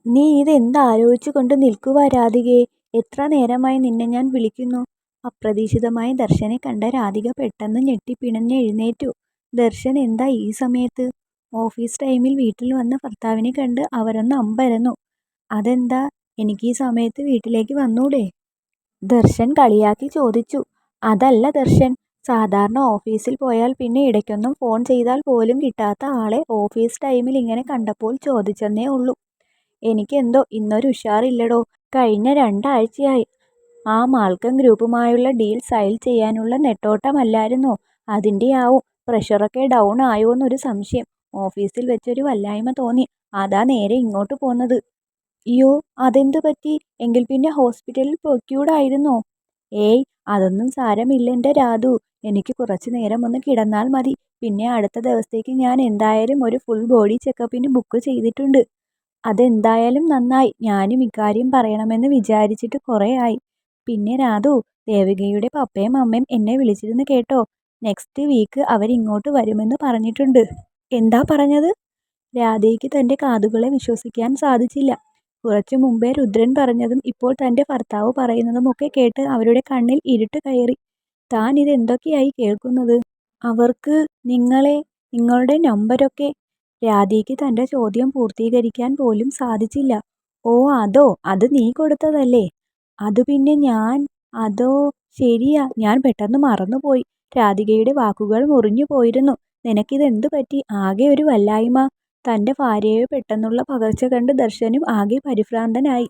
നീ ഇതെന്താലോചിച്ചു കൊണ്ട് നിൽക്കുവാ രാധികേ? എത്ര നേരമായി നിന്നെ ഞാൻ വിളിക്കുന്നു. അപ്രതീക്ഷിതമായി ദർശനെ കണ്ട രാധിക പെട്ടെന്ന് ഞെട്ടിപ്പിണഞ്ഞെഴുന്നേറ്റു. ദർശൻ എന്താ ഈ സമയത്ത്? ഓഫീസ് ടൈമിൽ വീട്ടിൽ വന്ന ഭർത്താവിനെ കണ്ട് അവരൊന്ന് അമ്പരന്നു. അതെന്താ, എനിക്ക് ഈ സമയത്ത് വീട്ടിലേക്ക് വന്നൂടെ? ദർശൻ കളിയാക്കി ചോദിച്ചു. അതല്ല ദർശൻ, സാധാരണ ഓഫീസിൽ പോയാൽ പിന്നെ ഇടയ്ക്കൊന്നും ഫോൺ ചെയ്താൽ പോലും കിട്ടാത്ത ആളെ ഓഫീസ് ടൈമിൽ ഇങ്ങനെ കണ്ടപ്പോൾ ചോദിച്ചെന്നേ ഉള്ളൂ. എനിക്കെന്തോ ഇന്നൊരു ഉഷാറില്ലടോ. കഴിഞ്ഞ 2 ആഴ്ചയായി ആ മാൾക്കം ഗ്രൂപ്പുമായുള്ള ഡീൽ സൈൻ ചെയ്യാനുള്ള നെട്ടോട്ടമല്ലായിരുന്നോ? അതിൻ്റെയാവും പ്രഷറൊക്കെ ഡൗൺ ആയോന്നൊരു സംശയം. ഓഫീസിൽ വെച്ചൊരു വല്ലായ്മ തോന്നി, അതാ നേരെ ഇങ്ങോട്ട് പോന്നത്. അയ്യോ, അതെന്തു പറ്റി? എങ്കിൽ പിന്നെ ഹോസ്പിറ്റലിൽ പൊയ്ക്കൂടായിരുന്നോ? ഏയ്, അതൊന്നും സാരമില്ല എൻ്റെ രാധു. എനിക്ക് കുറച്ചു നേരം ഒന്ന് കിടന്നാൽ മതി. പിന്നെ അടുത്ത ദിവസത്തേക്ക് ഞാൻ എന്തായാലും ഒരു ഫുൾ ബോഡി ചെക്കപ്പിന് ബുക്ക് ചെയ്തിട്ടുണ്ട്. അതെന്തായാലും നന്നായി. ഞാനും ഇക്കാര്യം പറയണമെന്ന് വിചാരിച്ചിട്ട് കുറേ ആയി. പിന്നെ രാധു, ദേവികയുടെ പപ്പയും അമ്മയും എന്നെ വിളിച്ചിരുന്നു കേട്ടോ. നെക്സ്റ്റ് വീക്ക് അവരിങ്ങോട്ട് വരുമെന്ന് പറഞ്ഞിട്ടുണ്ട്. എന്താ പറഞ്ഞത്? രാധയ്ക്ക് തൻ്റെ കാതുകളെ വിശ്വസിക്കാൻ സാധിച്ചില്ല. കുറച്ചു മുമ്പേ രുദ്രൻ പറഞ്ഞതും ഇപ്പോൾ തൻ്റെ ഭർത്താവ് പറയുന്നതുമൊക്കെ കേട്ട് അവരുടെ കണ്ണിൽ ഇരുട്ട് കയറി. താൻ ഇതെന്തൊക്കെയായി കേൾക്കുന്നത്? അവർക്ക് നിങ്ങളുടെ നമ്പരൊക്കെ? രാധയ്ക്ക് തൻ്റെ ചോദ്യം പൂർത്തീകരിക്കാൻ പോലും സാധിച്ചില്ല. ഓ അതോ, അത് നീ കൊടുത്തതല്ലേ? അത് പിന്നെ അതോ ശരിയാ, ഞാൻ പെട്ടെന്ന് മറന്നുപോയി. രാധികയുടെ വാക്കുകൾ മുറിഞ്ഞു പോയിരുന്നു. നിനക്കിതെന്തു പറ്റി? ആകെ ഒരു വല്ലായ്മ. തൻ്റെ ഭാര്യയെ പെട്ടെന്നുള്ള പകർച്ച കണ്ട് ദർശനും ആകെ പരിഭ്രാന്തനായി.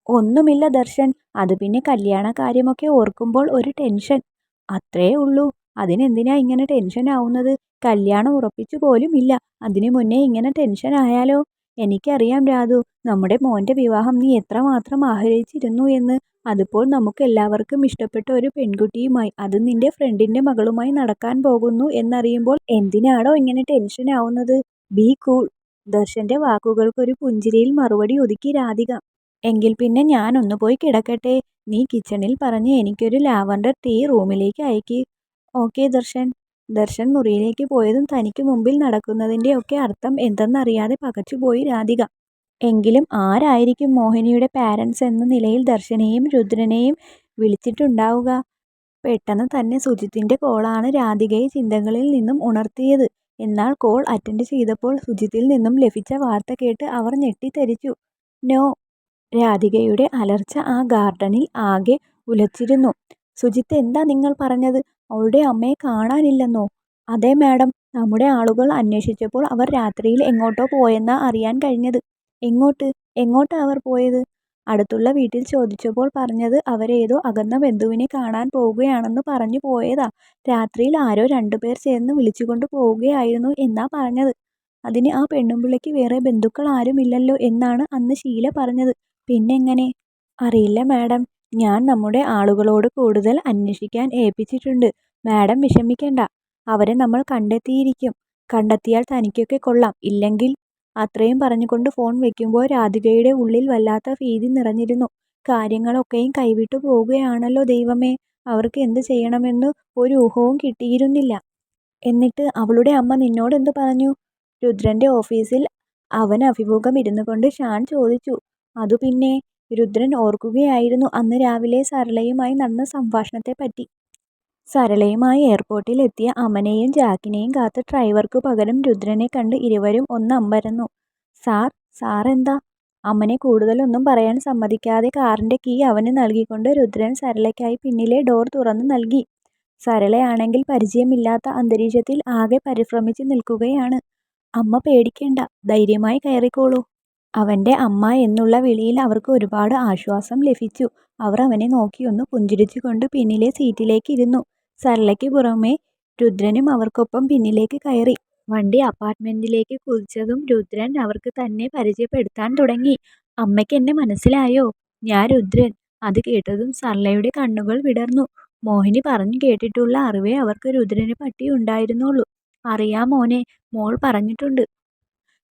ഒന്നുമില്ല ദർശൻ, അത് പിന്നെ കല്യാണ കാര്യമൊക്കെ ഓർക്കുമ്പോൾ ഒരു ടെൻഷൻ, അത്രേ ഉള്ളൂ. അതിനെന്തിനാ ഇങ്ങനെ ടെൻഷൻ ആവുന്നത്? കല്യാണം ഉറപ്പിച്ചു പോലും ഇല്ല, അതിനു മുന്നേ ഇങ്ങനെ ടെൻഷൻ ആയാലോ? എനിക്കറിയാം രാധു, നമ്മുടെ മോൻ്റെ വിവാഹം നീ എത്രമാത്രം ആഗ്രഹിച്ചിരുന്നു എന്ന്. അതിപ്പോൾ നമുക്കെല്ലാവർക്കും ഇഷ്ടപ്പെട്ട ഒരു പെൺകുട്ടിയുമായി, അത് നിന്റെ ഫ്രണ്ടിൻ്റെ മകളുമായി നടക്കാൻ പോകുന്നു എന്നറിയുമ്പോൾ എന്തിനാണോ ഇങ്ങനെ ടെൻഷൻ ആവുന്നത്? B cool. ദർശന്റെ വാക്കുകൾക്കൊരു പുഞ്ചിരിയിൽ മറുപടി ഒതുക്കി രാധിക. എങ്കിൽ പിന്നെ ഞാനൊന്ന് പോയി കിടക്കട്ടെ. നീ കിച്ചണിൽ പറഞ്ഞ് എനിക്കൊരു ലാവൻഡർ ടീ റൂമിലേക്ക് അയക്ക്. ഓക്കെ ദർശൻ. ദർശൻ മുറിയിലേക്ക് പോയതും തനിക്ക് മുമ്പിൽ നടക്കുന്നതിൻ്റെ ഒക്കെ അർത്ഥം എന്തെന്നറിയാതെ പകച്ചുപോയി രാധിക. എങ്കിലും ആരായിരിക്കും മോഹിനിയുടെ പാരൻസ് എന്ന നിലയിൽ ദർശനെയും രുദ്രനെയും വിളിച്ചിട്ടുണ്ടാവുക? പെട്ടെന്ന് തന്നെ സുജിത്തിൻ്റെ കോളാണ് രാധികയെ ചിന്തകളിൽ നിന്നും ഉണർത്തിയത്. എന്നാൽ കോൾ അറ്റൻഡ് ചെയ്തപ്പോൾ സുജിത്തിൽ നിന്നും ലഭിച്ച വാർത്ത കേട്ട് അവർ ഞെട്ടിത്തരിച്ചു. നോ. രാധികയുടെ അലർച്ച ആ ഗാർഡനിൽ ആകെ ഉലച്ചിരുന്നു. സുജിത്ത്, എന്താ നിങ്ങൾ പറഞ്ഞത്? അവളുടെ അമ്മയെ കാണാനില്ലെന്നോ? അതെ മാഡം, നമ്മുടെ ആളുകൾ അന്വേഷിച്ചപ്പോൾ അവർ രാത്രിയിൽ എങ്ങോട്ടോ പോയെന്നാ അറിയാൻ കഴിഞ്ഞത്. എങ്ങോട്ടാ അവർ പോയത്? അടുത്തുള്ള വീട്ടിൽ ചോദിച്ചപ്പോൾ പറഞ്ഞത് അവരേതോ അകന്ന ബന്ധുവിനെ കാണാൻ പോവുകയാണെന്ന് പറഞ്ഞു പോയതാ. രാത്രിയിൽ ആരോ 2 പേർ ചേർന്ന് വിളിച്ചുകൊണ്ട് പോവുകയായിരുന്നു എന്നാ പറഞ്ഞത്. അതിന് ആ പെണ്ണുമ്പിള്ളയ്ക്ക് വേറെ ബന്ധുക്കൾ ആരുമില്ലല്ലോ എന്നാണ് അന്ന് ഷീല പറഞ്ഞത്. പിന്നെങ്ങനെ? അറിയില്ല മാഡം, ഞാൻ നമ്മുടെ ആളുകളോട് കൂടുതൽ അന്വേഷിക്കാൻ ഏൽപ്പിച്ചിട്ടുണ്ട്. മാഡം വിഷമിക്കണ്ട, അവരെ നമ്മൾ കണ്ടെത്തിയിരിക്കും. കണ്ടെത്തിയാൽ തനിക്കൊക്കെ കൊള്ളാം, ഇല്ലെങ്കിൽ. അത്രയും പറഞ്ഞുകൊണ്ട് ഫോൺ വെക്കുമ്പോൾ രാധികയുടെ ഉള്ളിൽ വല്ലാത്ത ഭീതി നിറഞ്ഞിരുന്നു. കാര്യങ്ങളൊക്കെയും കൈവിട്ടു പോവുകയാണല്ലോ ദൈവമേ. അവർക്ക് എന്ത് ചെയ്യണമെന്ന് ഒരു ഊഹവും കിട്ടിയിരുന്നില്ല. എന്നിട്ട് അവളുടെ അമ്മ നിന്നോടെന്തു പറഞ്ഞു? രുദ്രന്റെ ഓഫീസിൽ അവൻ അഭിമുഖം ഇരുന്നു കൊണ്ട് ഷാൻ ചോദിച്ചു. അതു പിന്നെ? രുദ്രൻ ഓർക്കുകയായിരുന്നു അന്ന് രാവിലെ സരളയുമായി നടന്ന സംഭാഷണത്തെപ്പറ്റി. സരളയുമായി എയർപോർട്ടിൽ എത്തിയ അമനെയും ജാക്കിനെയും കാത്ത് ഡ്രൈവർക്ക് പകരം രുദ്രനെ കണ്ട് ഇരുവരും ഒന്ന് അമ്പരന്നു. സാർ എന്താ? അമനെ കൂടുതലൊന്നും പറയാൻ സമ്മതിക്കാതെ കാറിൻ്റെ കീ അവന് നൽകിക്കൊണ്ട് രുദ്രൻ സരളയ്ക്കായി പിന്നിലെ ഡോർ തുറന്നു നൽകി. സരളയാണെങ്കിൽ പരിചയമില്ലാത്ത അന്തരീക്ഷത്തിൽ ആകെ പരിഭ്രമിച്ച് നിൽക്കുകയാണ്. അമ്മ പേടിക്കേണ്ട, ധൈര്യമായി കയറിക്കോളൂ. അവൻ്റെ അമ്മ എന്നുള്ള വിളിയിൽ അവർക്ക് ഒരുപാട് ആശ്വാസം ലഭിച്ചു. അവർ അവനെ നോക്കിയൊന്ന് പുഞ്ചിരിച്ചുകൊണ്ട് പിന്നിലെ സീറ്റിലേക്ക് ഇരുന്നു. സരളയ്ക്ക് പുറമെ രുദ്രനും അവർക്കൊപ്പം പിന്നിലേക്ക് കയറി. വണ്ടി അപ്പാർട്ട്മെന്റിലേക്ക് കുതിച്ചതും രുദ്രൻ അവർക്ക് തന്നെ പരിചയപ്പെടുത്താൻ തുടങ്ങി. അമ്മയ്ക്ക് എന്നെ മനസ്സിലായോ? ഞാൻ രുദ്രൻ. അത് കേട്ടതും സരളയുടെ കണ്ണുകൾ വിടർന്നു. മോഹിനി പറഞ്ഞു കേട്ടിട്ടുള്ള അറിവേ അവർക്ക് രുദ്രനെ പറ്റി ഉണ്ടായിരുന്നുള്ളൂ. അറിയാം മോനെ, മോൾ പറഞ്ഞിട്ടുണ്ട്.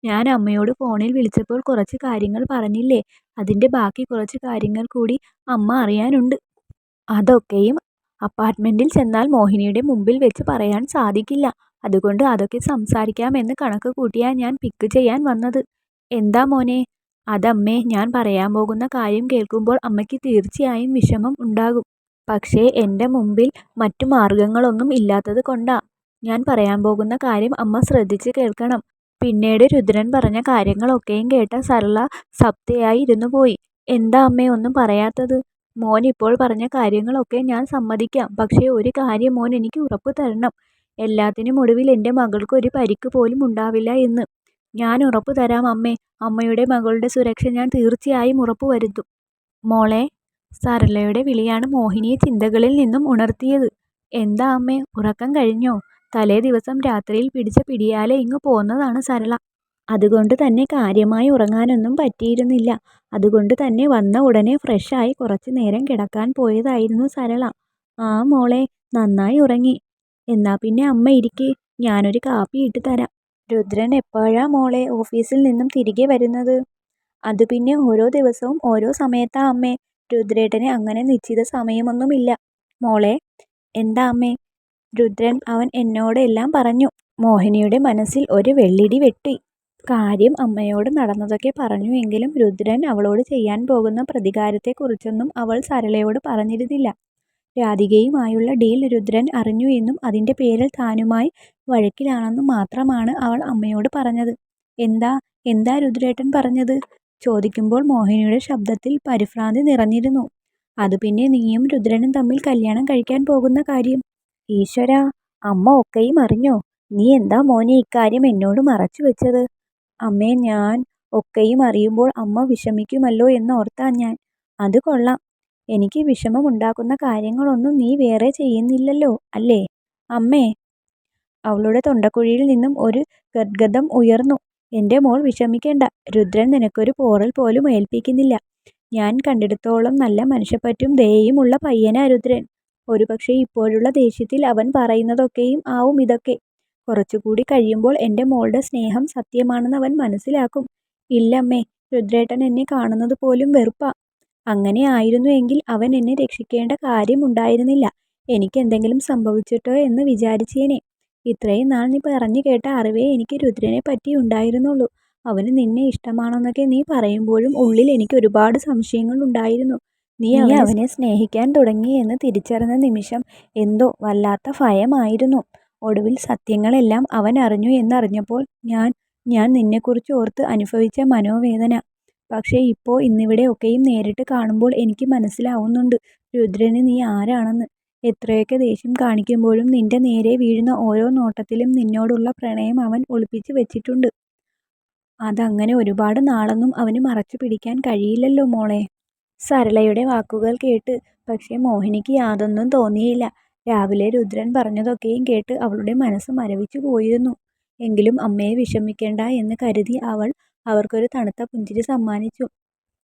ഞാൻ അമ്മയോട് ഫോണിൽ വിളിച്ചപ്പോൾ കുറച്ച് കാര്യങ്ങൾ പറഞ്ഞില്ലേ, അതിൻ്റെ ബാക്കി കുറച്ച് കാര്യങ്ങൾ കൂടി അമ്മ അറിയാനുണ്ട്. അതൊക്കെയും അപ്പാർട്ട്മെന്റിൽ ചെന്നാൽ മോഹിനിയുടെ മുമ്പിൽ വെച്ച് പറയാൻ സാധിക്കില്ല. അതുകൊണ്ട് അതൊക്കെ സംസാരിക്കാമെന്ന് കണക്ക് കൂട്ടിയാ ഞാൻ പിക്ക് ചെയ്യാൻ വന്നത്. എന്താ മോനെ? അതമ്മേ, ഞാൻ പറയാൻ പോകുന്ന കാര്യം കേൾക്കുമ്പോൾ അമ്മയ്ക്ക് തീർച്ചയായും വിഷമം ഉണ്ടാകും. പക്ഷേ എൻ്റെ മുമ്പിൽ മറ്റു മാർഗങ്ങളൊന്നും ഇല്ലാത്തത് കൊണ്ടാ. ഞാൻ പറയാൻ പോകുന്ന കാര്യം അമ്മ ശ്രദ്ധിച്ച് കേൾക്കണം. പിന്നീട് രുദ്രൻ പറഞ്ഞ കാര്യങ്ങളൊക്കെയും കേട്ട സരള സ്തബ്ധയായി ഇരുന്നു പോയി. എന്താ അമ്മേ ഒന്നും പറയാത്തത്? മോൻ ഇപ്പോൾ പറഞ്ഞ കാര്യങ്ങളൊക്കെ ഞാൻ സമ്മതിക്കാം. പക്ഷേ ഒരു കാര്യം മോൻ എനിക്ക് ഉറപ്പ് തരണം. എല്ലാത്തിനും ഒടുവിൽ എൻ്റെ മകൾക്ക് ഒരു പരിക്ക് പോലും ഉണ്ടാവില്ല എന്ന്. ഞാൻ ഉറപ്പ് തരാം അമ്മേ. അമ്മയുടെ മകളുടെ സുരക്ഷ ഞാൻ തീർച്ചയായും ഉറപ്പുവരുത്തും. മോളെ. സരളയുടെ വിളിയാണ് മോഹിനിയെ ചിന്തകളിൽ നിന്നും ഉണർത്തിയത്. എന്താ അമ്മേ, ഉറക്കം കഴിഞ്ഞോ? തലേ ദിവസം രാത്രിയിൽ പിടിച്ച പിടിയാലെ ഇങ്ങു പോന്നതാണ് സരള. അതുകൊണ്ട് തന്നെ കാര്യമായി ഉറങ്ങാനൊന്നും പറ്റിയിരുന്നില്ല. അതുകൊണ്ട് തന്നെ വന്ന ഉടനെ ഫ്രഷായി കുറച്ചു നേരം കിടക്കാൻ പോയതായിരുന്നു സരള. ആ മോളെ, നന്നായി ഉറങ്ങി. എന്നാ പിന്നെ അമ്മ ഇരിക്ക്, ഞാനൊരു കാപ്പി ഇട്ട് തരാം. രുദ്രൻ എപ്പോഴാ മോളെ ഓഫീസിൽ നിന്നും തിരികെ വരുന്നത്? അത് പിന്നെ ഓരോ ദിവസവും ഓരോ സമയത്താ അമ്മേ. രുദ്രേട്ടന് അങ്ങനെ നിശ്ചിത സമയമൊന്നുമില്ല. മോളെ. എന്താ അമ്മേ? രുദ്രൻ അവൻ എന്നോട് എല്ലാം പറഞ്ഞു. മോഹിനിയുടെ മനസ്സിൽ ഒരു വെള്ളിടി വെട്ടി. കാര്യം അമ്മയോട് നടന്നതൊക്കെ പറഞ്ഞു എങ്കിലും രുദ്രൻ അവളോട് ചെയ്യാൻ പോകുന്ന പ്രതികാരത്തെക്കുറിച്ചൊന്നും അവൾ സരളയോട് പറഞ്ഞിരുന്നില്ല. രാധികയുമായുള്ള ഡീൽ രുദ്രൻ അറിഞ്ഞു എന്നും അതിൻ്റെ പേരിൽ താനുമായി വഴക്കിലാണെന്നും മാത്രമാണ് അവൾ അമ്മയോട് പറഞ്ഞത്. എന്താ എന്താ രുദ്രേട്ടൻ പറഞ്ഞത്? ചോദിക്കുമ്പോൾ മോഹിനിയുടെ ശബ്ദത്തിൽ പരിഭ്രാന്തി നിറഞ്ഞിരുന്നു. അത് പിന്നെ നീയും രുദ്രനും തമ്മിൽ കല്യാണം കഴിക്കാൻ പോകുന്ന കാര്യം. ഈശ്വരാ, അമ്മ ഒക്കെയും അറിഞ്ഞോ? നീ എന്താ മോനെ ഇക്കാര്യം എന്നോട് മറച്ചു വെച്ചത്? അമ്മേ, ഞാൻ ഒക്കെയും അറിയുമ്പോൾ അമ്മ വിഷമിക്കുമല്ലോ എന്നോർത്താ ഞാൻ. അത് കൊള്ളാം. എനിക്ക് വിഷമമുണ്ടാക്കുന്ന കാര്യങ്ങളൊന്നും നീ വേറെ ചെയ്യുന്നില്ലല്ലോ അല്ലേ അമ്മേ? അവളുടെ തൊണ്ടക്കുഴിയിൽ നിന്നും ഒരു ഗദ്ഗതം ഉയർന്നു. എൻ്റെ മോൾ വിഷമിക്കേണ്ട. രുദ്രൻ നിനക്കൊരു പോറൽ പോലും ഏൽപ്പിക്കുന്നില്ല. ഞാൻ കണ്ടിടത്തോളം നല്ല മനുഷ്യപ്പറ്റും ദയയും ഉള്ള പയ്യനാ രുദ്രൻ. ഒരുപക്ഷെ ഇപ്പോഴുള്ള ദേഷ്യത്തിൽ അവൻ പറയുന്നതൊക്കെയും ആവും ഇതൊക്കെ. കുറച്ചുകൂടി കഴിയുമ്പോൾ എൻ്റെ മോളുടെ സ്നേഹം സത്യമാണെന്ന് അവൻ മനസ്സിലാക്കും. ഇല്ലമ്മേ, രുദ്രേട്ടൻ എന്നെ കാണുന്നത് പോലും വെറുപ്പാ. അങ്ങനെ ആയിരുന്നു എങ്കിൽ അവൻ എന്നെ രക്ഷിക്കേണ്ട കാര്യം ഉണ്ടായിരുന്നില്ല. എനിക്ക് എന്തെങ്കിലും സംഭവിച്ചിട്ടോ എന്ന് വിചാരിച്ചേനെ. ഇത്രയും നാൾ നീ പറഞ്ഞു കേട്ട അറിവേ എനിക്ക് രുദ്രനെ പറ്റി ഉണ്ടായിരുന്നുള്ളൂ. അവന് നിന്നെ ഇഷ്ടമാണെന്നൊക്കെ നീ പറയുമ്പോഴും ഉള്ളിൽ എനിക്ക് ഒരുപാട് സംശയങ്ങൾ ഉണ്ടായിരുന്നു. നീ അവനെ സ്നേഹിക്കാൻ തുടങ്ങി എന്ന് തിരിച്ചറിഞ്ഞ നിമിഷം എന്തോ വല്ലാത്ത ഭയമായിരുന്നു. ഒടുവിൽ സത്യങ്ങളെല്ലാം അവൻ അറിഞ്ഞു എന്നറിഞ്ഞപ്പോൾ ഞാൻ നിന്നെക്കുറിച്ച് ഓർത്ത് അനുഭവിച്ച മനോവേദന. പക്ഷേ ഇപ്പോൾ ഇന്നിവിടെ ഒക്കെയും നേരിട്ട് കാണുമ്പോൾ എനിക്ക് മനസ്സിലാവുന്നുണ്ട് രുദ്രന് നീ ആരാണെന്ന്. എത്രയൊക്കെ ദേഷ്യം കാണിക്കുമ്പോഴും നിന്റെ നേരെ വീഴുന്ന ഓരോ നോട്ടത്തിലും നിന്നോടുള്ള പ്രണയം അവൻ ഒളിപ്പിച്ചു വെച്ചിട്ടുണ്ട്. അതങ്ങനെ ഒരുപാട് നാളൊന്നും അവന് മറച്ചു പിടിക്കാൻ കഴിയില്ലല്ലോ മോളെ. സരളയുടെ വാക്കുകൾ കേട്ട് പക്ഷേ മോഹിനിക്ക് യാതൊന്നും തോന്നിയില്ല. രാവിലെ രുദ്രൻ പറഞ്ഞതൊക്കെയും കേട്ട് അവളുടെ മനസ്സ് മരവിച്ചു പോയിരുന്നു. എങ്കിലും അമ്മയെ വിഷമിക്കേണ്ട എന്ന് കരുതി അവൾ അവർക്കൊരു തണുത്ത പുഞ്ചിരി സമ്മാനിച്ചു.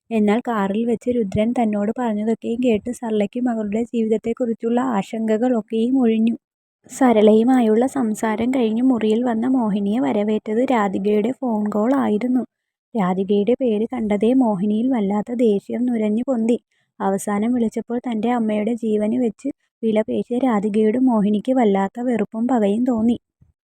എന്നാൽ കാറിൽ വെച്ച് രുദ്രൻ തന്നോട് പറഞ്ഞതൊക്കെയും കേട്ട് സരളയ്ക്ക് മകളുടെ ജീവിതത്തെക്കുറിച്ചുള്ള ആശങ്കകൾ ഒക്കെയും ഒഴിഞ്ഞു. സരളയുമായുള്ള സംസാരം കഴിഞ്ഞ് മുറിയിൽ വന്ന മോഹിനിയെ വരവേറ്റത് രാധികയുടെ ഫോൺ കോൾ ആയിരുന്നു. രാധികയുടെ പേര് കണ്ടതേ മോഹിനിയിൽ വല്ലാത്ത ദേഷ്യം നുരഞ്ഞു പൊന്തി. അവസാനം വിളിച്ചപ്പോൾ തൻ്റെ അമ്മയുടെ ജീവന് വെച്ച് വിലപേശിയ രാധികയോട് മോഹിനിക്ക് വല്ലാത്ത വെറുപ്പും പകയും തോന്നി.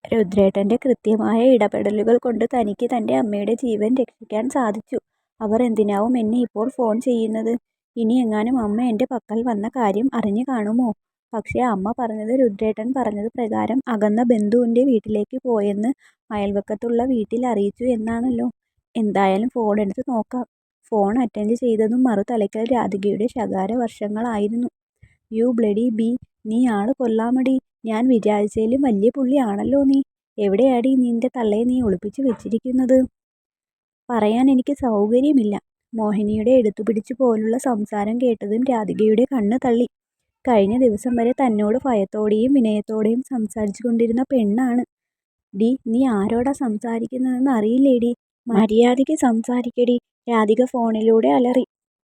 രുദ്രേട്ടൻ്റെ കൃത്യമായ ഇടപെടലുകൾ കൊണ്ട് തനിക്ക് തൻ്റെ അമ്മയുടെ ജീവൻ രക്ഷിക്കാൻ സാധിച്ചു. അവർ എന്തിനാവും എന്നെ ഇപ്പോൾ ഫോൺ ചെയ്യുന്നത്? ഇനി എങ്ങാനും അമ്മ എൻ്റെ പക്കൽ വന്ന കാര്യം അറിഞ്ഞു കാണുമോ? പക്ഷേ അമ്മ പറഞ്ഞത് രുദ്രേട്ടൻ പറഞ്ഞത് പ്രകാരം അകന്ന ബന്ധുവിൻ്റെ വീട്ടിലേക്ക് പോയെന്ന് അയൽവക്കത്തുള്ള വീട്ടിൽ അറിയിച്ചു എന്നാണല്ലോ. എന്തായാലും ഫോൺ എടുത്ത് നോക്കാം. ഫോൺ അറ്റൻഡ് ചെയ്തതും മറുതലയ്ക്കൽ രാധികയുടെ ശകാര വർഷങ്ങളായിരുന്നു. യു ബ്ലഡി ബി, നീ ആള് കൊള്ളാമടി. ഞാൻ വിചാരിച്ചതിലും വലിയ പുള്ളി ആണല്ലോ നീ. എവിടെയാടി നിന്റെ തള്ളയെ നീ ഒളിപ്പിച്ചു വെച്ചിരിക്കുന്നത്? പറയാൻ എനിക്ക് സൗകര്യമില്ല. മോഹിനിയുടെ എടുത്തുപിടിച്ചു പോലുള്ള സംസാരം കേട്ടതും രാധികയുടെ കണ്ണ് തള്ളി. കഴിഞ്ഞ ദിവസം വരെ തന്നോട് ഭയത്തോടെയും വിനയത്തോടെയും സംസാരിച്ചു കൊണ്ടിരുന്ന പെണ്ണാണ്. ഡി, നീ ആരോടാ സംസാരിക്കുന്നതെന്ന് അറിയില്ലേടി? മര്യാദയ്ക്ക് സംസാരിക്കടി, രാധിക ഫോണിലൂടെ അലറി.